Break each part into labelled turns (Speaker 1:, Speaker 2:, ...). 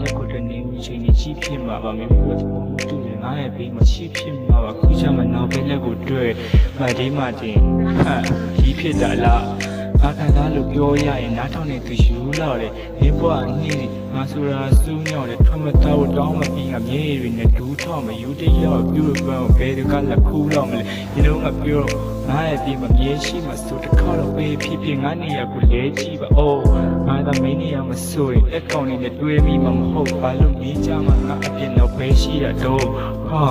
Speaker 1: လက်ကိုတနေဦးချိန်ကြီးကြီးဖြစ်မှာပါမင်းတို့ကတူတယ်ငါရဲ့ဘေးမှာချီဖြစ်မှာပါခုချမှာနောက်ဘက်လက်ကိုတွေ့မဒီမတင်ကြီးဖြစ်တာလားအခါသားလို့ပြောရရင်နားထောင်နေသူယူလာတယ်ဒီဘွားနှင်းငါဆိုတာစူးညော့တယ်ထွက်မသားကိုတောင်းမပြီးငါမြေရီနဲ့ဒူးထောက်မယူတရောက်ပြူပန်းဘယ်တကလက်ခူးတော့မလဲဒီလိုငါပြောငါရဲ့ဒီမမြေရှိမှဆိုတခါတော့ပေးဖြစ်ငါနေရကိုလဲကြည့်ပါအိုးငါသမီးနေရမဆိုရင်အကောင်လေးနဲ့တွေ့မိမှမဟုတ်ဘာလို့မင်းကြမှာငါအပြစ်တော့ပဲရှိရတော့ဟာ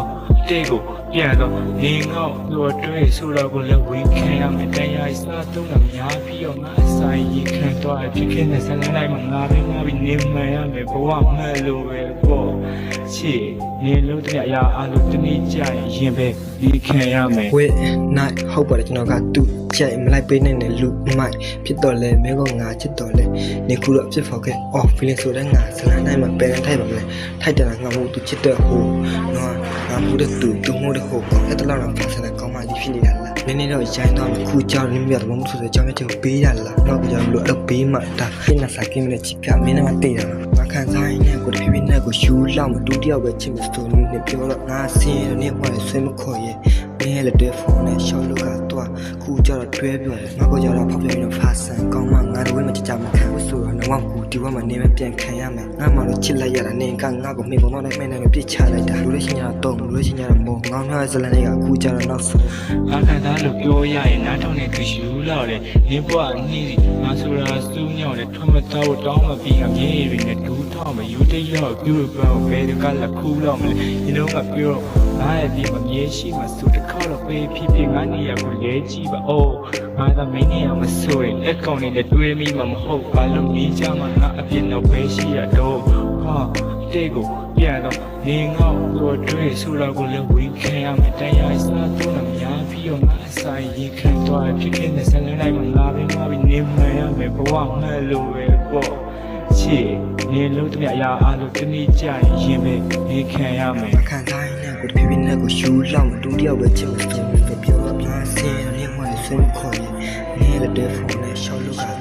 Speaker 1: တဲ့ကိုပြန်တော့နေငေါ့တို့တွေ့ဆိုတော့ကိုလည်းဝင်ခံရမယ်တရားစားသုံးတာများပြီးတော့ငါအဆိုင်ရင်ခံတော့ဖြစ်ခဲ့တဲ့ဆန်းလိုက်မှငါပဲနေမှရမယ်ဘဝမှန်လို့ပဲပေါ့ချစ်နေလို့တဲ့အရာအလိုတနည်းကြရင်ပဲဒီခံရမယ်
Speaker 2: ဝဲနိုင်ဟုတ်ပါတယ်ကျွန်တော်ကသူ့ကြိုက်မလိုက်ပေးနိုင်တဲ့လူမိုက်ဖြစ်တော့လဲမဲကောငါချစ်တော့လဲနေခုတော့ဖြစ်ဖော်ခဲ့အော် feeling ဆိုတဲ့ငါဇလန်တိုင်းမှာပယ်ထိုက်ပါမလဲထိုက်တယ်ငါမို့သူချစ်တဲ့ဟိုနော်ငါမို့တဲ့သူမို့တဲ့ဟိုကောအဲ့တလောက်တော့ဖန်ဆန်တဲ့ကောင်းမှကြီးဖြစ်နေတာလားနည်းနည်းတော့ရိုင်းတော့ခုကြောင်နင်းမြတ်တော့မဆိုတဲ့ကြောင်ရဲ့ချက်ကိုပေးရလားနောက်ကြောင်လို့အဲ့ပေးမှဒါဖိနေစားကိမနဲ့ချစ်ကမင်းနဲ့မတည့်တာငါခံစားရင်းနဲ့ကိုတဖြည်းဖြည်းနဲ့ကိုယူလောက်မတူတယောက်ပဲချစ်မစတိုနေပြောတော့ငါဆင်းရဲနေပေါ်ဆွေးမခေါ်ရဲ့မင်းရဲ့လက်တွေဖုန်းနဲ့ရှော့လို့ကတော့ခုကြောင်တွဲပြောတယ်ငါကကြောင်ဖောက်ပြနေဖာဆန်ကောင်းမှငါတို့ဝဲမချစ်ကြမခံဘူးဆိုတော့ငါကူဒီဘက်မှာနေမပြန်ခံရမယ်ငါမှတော့ချစ်လိုက်ရတာနေကငါကိုမိဘမောင်းနဲ့မင်းနဲ့ပြစ်ချလိုက်တာလူလေးချင်းရတော့လူလေးချင်းရတော့ငေါင်းများဇလန်တွေကခုကြောင်နောက်ဆုံး
Speaker 1: အခါသားလို့ပြောရရင်နားထောင်နေသူယူလာတယ်ဒီဘွားနှင်းငါဆိုတာစူးညော့တယ်ထွက်မသားကိုတောင်းမပြီးငါမြေရီနဲ့ဒူးထောက်မယူတရောက်ပြူပန်းဘယ်တကလက်ခူးတော့မလဲဒီလိုငါပြောငါရဲ့ဒီမမြေရှိမှဆိုတခါတော့ပေးဖြစ်ငါနေရကိုလဲကြည့်ပါအိုးငါသမီးနေရမဆိုရင်အကောင်လေးနဲ့တွေ့မိမှမဟုတ်ဘာလို့မင်းကြမှာငါအပြစ်တော့ပဲရှိရတော့ဟာတဲ့ကိုပြန်တော့နေငေါ့တို့တွေ့ဆိုတော့ကိုလည်းဝင်ခံရမယ်တရားစားသုံးတာများပြီးတော့ငါအဆိုင်ရင်ခံတော့ဖြစ်ခဲ့တဲ့ဆန်းလိုက်မှငါပဲနေမှရမယ်ဘဝမှန်လို့ပဲပေါ့ချစ်နေလို့တည်းအရာအလိုတနည်းကြရင်ပဲနေခံရမယ်
Speaker 2: ခံစားရင်းနဲ့ကိုတဖြည်းဖြည်းနဲ့ကိုယူလောက်မတူတယောက်ပဲချစ်မစတိုနေပြောတော့ငါဆင်းရဲနေမှဆွေးမခေါ်ရဲ့နေလက်တွေဖုန်းနဲ့ရှော့လို့